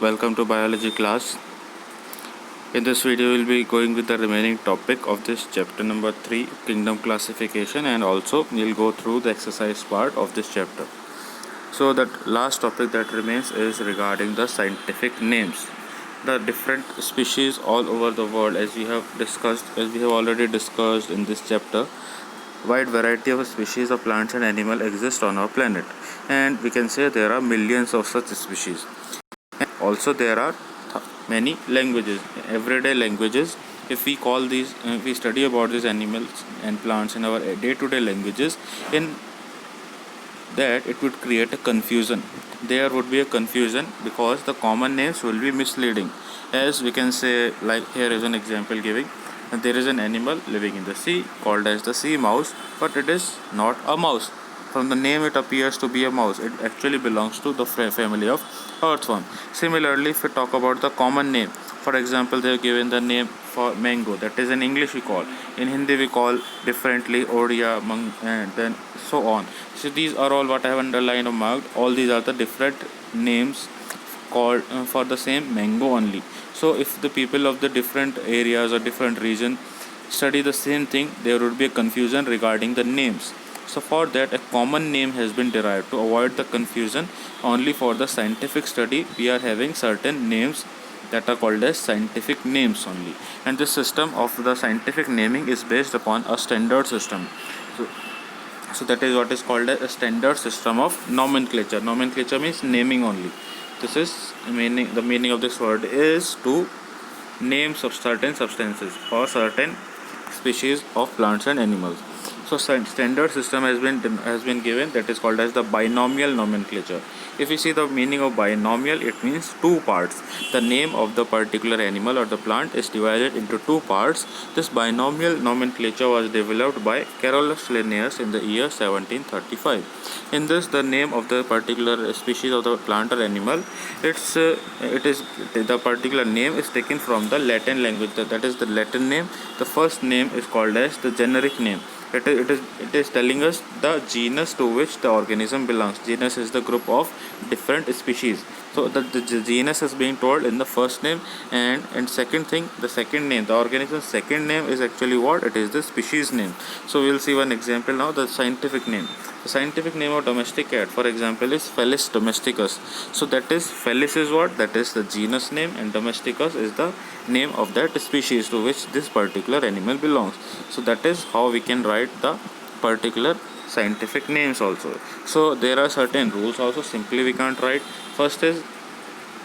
welcome to biology class. In this video we'll be going with the remaining topic of this chapter number 3, kingdom classification, and also we'll go through the exercise part of this chapter. So that last topic that remains is regarding the scientific names. The different species all over the world, as we have already discussed in this chapter, wide variety of species of plants and animals exist on our planet, and we can say there are millions of such species. Also there are many languages, everyday languages. If we call these, if we study about these animals and plants in our day-to-day languages, in that it would create a confusion. There would be a confusion because the common names will be misleading. As we can say, like here is an example giving, there is an animal living in the sea called as the sea mouse, but it is not a mouse. From the name it appears to be a mouse. It actually belongs to the family of earthworm. Similarly, if we talk about the common name, for example, they have given the name for mango, that is in English we call, in Hindi we call differently Odia, and then so on. So these are all what I have underlined or marked. All these are the different names called for the same mango only. So if the people of the different areas or different region study the same thing, there would be a confusion regarding the names. So for that, a common name has been derived. To avoid the confusion, only for the scientific study we are having certain names that are called as scientific names only. And this system of the scientific naming is based upon a standard system. So that is what is called a standard system of nomenclature. Nomenclature means naming only. This is meaning. The meaning of this word is to names of certain substances or certain species of plants and animals. So standard system has been given, that is called as the binomial nomenclature. If you see the meaning of binomial, it means two parts. The name of the particular animal or the plant is divided into two parts. This binomial nomenclature was developed by Carolus Linnaeus in the year 1735. In this, the name of the particular species of the plant or animal, the particular name is taken from the Latin language. That is the Latin name. The first name is called as the generic name. It is telling us the genus to which the organism belongs. Genus is the group of different species. So the genus is being told in the first name, and second thing, the second name, the organism's second name is actually what? It is the species name. So we will see one example now, the scientific name. The scientific name of domestic cat, for example, is Felis domesticus. So that is, Felis is what? That is the genus name, and domesticus is the name of that species to which this particular animal belongs. So that is how we can write the particular scientific names also. So there are certain rules also. Simply we can't write. First is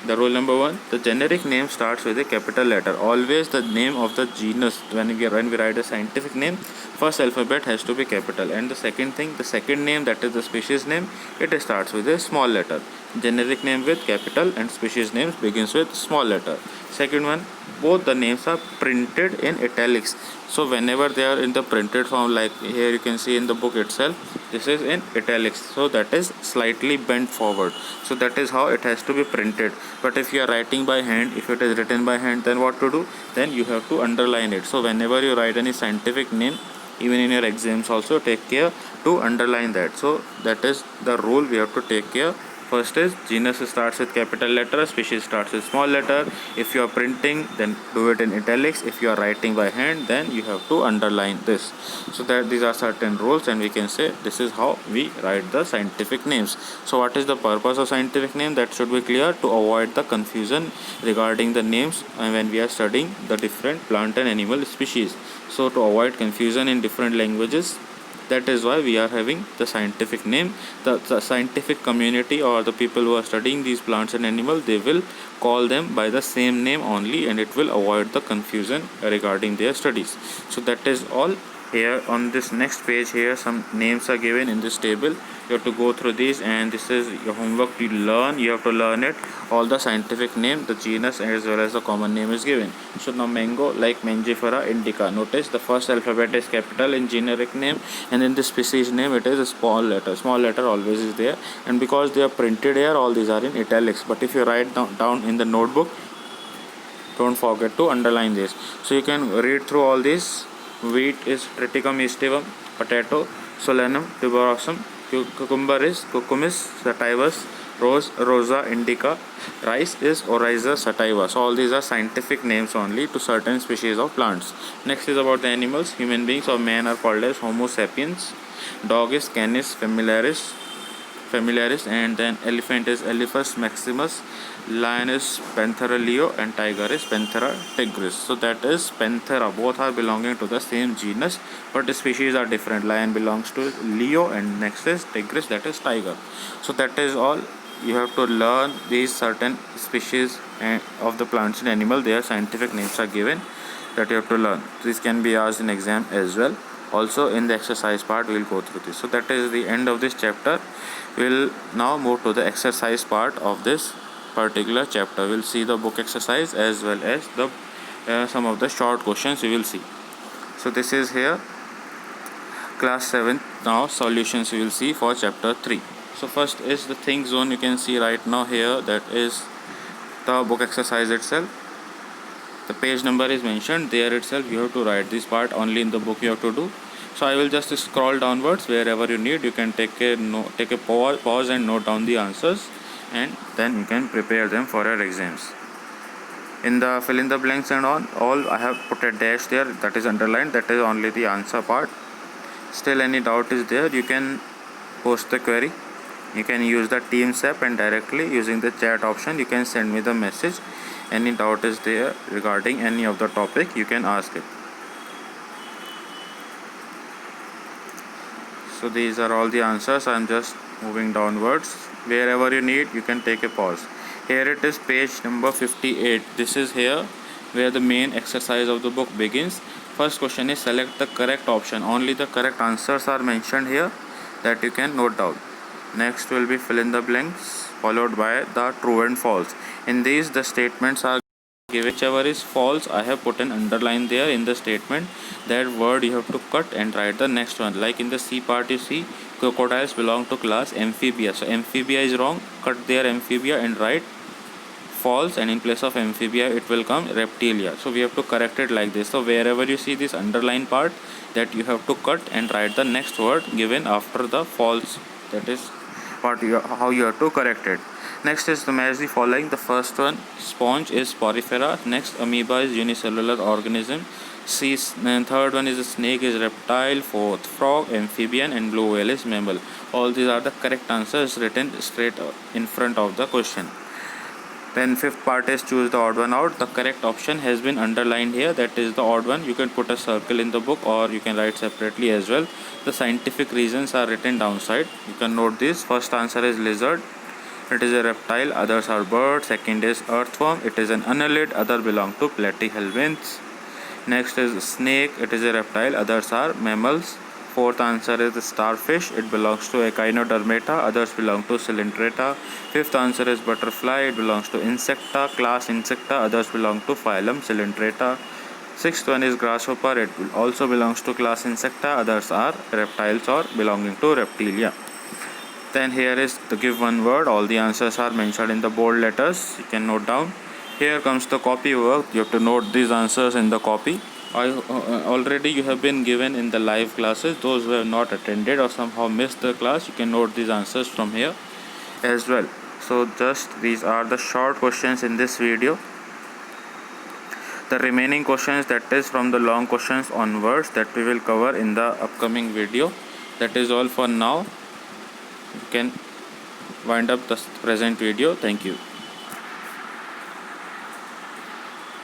the rule number 1, the generic name starts with a capital letter. Always the name of the genus, when we write a scientific name, first alphabet has to be capital. And the second thing, the second name, that is the species name, it starts with a small letter. Generic name with capital and species names begins with small letter. Second one, both the names are printed in italics. So whenever they are in the printed form, like here you can see in the book itself, this is in italics, so that is slightly bent forward. So that is how it has to be printed. But if you are writing by hand, if it is written by hand, then what to do? Then you have to underline it. So whenever you write any scientific name, even in your exams also, take care to underline that. So that is the rule we have to take care. First is genus starts with capital letter, species starts with small letter. If you are printing, then do it in italics. If you are writing by hand, then you have to underline this. So that these are certain rules, and we can say this is how we write the scientific names. So what is the purpose of scientific name? That should be clear, to avoid the confusion regarding the names when we are studying the different plant and animal species. So to avoid confusion in different languages, that is why we are having the scientific name. The scientific community or the people who are studying these plants and animals, they will call them by the same name only, and it will avoid the confusion regarding their studies. So that is all. Here on this next page, here some names are given in this table. You have to go through these, and this is your homework to learn. You have to learn it, all the scientific name, the genus, as well as the common name is given. So now mango, like Mangifera indica. Notice the first alphabet is capital in generic name, and in the species name it is a small letter. Small letter always is there, and because they are printed here, all these are in italics. But if you write down in the notebook, don't forget to underline this. So you can read through all these. Wheat is Triticum aestivum, potato Solanum tuberosum, cucumber is Cucumis sativus, Rosa indica. Rice is Oryza sativa. So all these are scientific names only to certain species of plants. Next is about the animals. Human beings or man are called as Homo sapiens. Dog is Canis familiaris, and then elephant is Elephas maximus, lion is Panthera leo, and tiger is Panthera tigris. So that is Panthera. Both are belonging to the same genus, but the species are different. Lion belongs to Leo, and next is tigris, that is tiger. So that is all. You have to learn these certain species of the plants and animal. Their scientific names are given that you have to learn. This can be asked in exam as well. Also in the exercise part we will go through this. So that is the end of this chapter. We will now move to the exercise part of this particular chapter. We will see the book exercise as well as the some of the short questions we will see. So this is here class 7. Now solutions we will see for chapter 3. So first is the think zone. You can see right now here, that is the book exercise itself. The page number is mentioned there itself. You have to write this part only in the book you have to do. So I will just scroll downwards. Wherever you need, you can take a pause and note down the answers, and then you can prepare them for your exams. In the fill in the blanks and all I have put a dash there, that is underlined. That is only the answer part. Still any doubt is there, you can post the query. You can use the Teams app, and directly using the chat option you can send me the message. Any doubt is there regarding any of the topic, you can ask it. So these are all the answers. I am just moving downwards. Wherever you need, you can take a pause. Here it is, page number 58. This is here where the main exercise of the book begins. First question is select the correct option. Only the correct answers are mentioned here that you can note down. Next will be fill in the blanks, followed by the true and false. In these the statements are given. Whichever is false, I have put an underline there in the statement. That word you have to cut and write the next one. Like in the C part you see crocodiles belong to class amphibia. So amphibia is wrong. Cut there amphibia and write false, and in place of amphibia it will come reptilia. So we have to correct it like this. So wherever you see this underline part, that you have to cut and write the next word given after the false. That is how you have to correct it. Next is to match the following. The first one, sponge is porifera. Next, amoeba is unicellular organism. Third one is a snake is reptile. Fourth, frog, amphibian, and blue whale is mammal. All these are the correct answers written straight in front of the question. Then fifth part is choose the odd one out. The correct option has been underlined here, that is the odd one. You can put a circle in the book, or you can write separately as well. The scientific reasons are written downside. You can note this. First answer is lizard. It is a reptile. Others are birds. Second is earthworm. It is an annelid. Other belong to platyhelminths. Next is snake. It is a reptile. Others are mammals. Fourth answer is the starfish. It belongs to Echinodermata. Others belong to Coelenterata. Fifth answer is butterfly. It belongs to Insecta, class Insecta. Others belong to phylum Coelenterata. Sixth one is grasshopper. It also belongs to class Insecta. Others are reptiles or belonging to Reptilia. Then here is to give one word. All the answers are mentioned in the bold letters. You can note down. Here comes the copy work. You have to note these answers in the copy. Already you have been given in the live classes. Those who have not attended or somehow missed the class, you can note these answers from here as well. So just these are the short questions in this video. The remaining questions, that is from the long questions onwards, that we will cover in the upcoming video. That is all for now. You can wind up the present video. Thank you.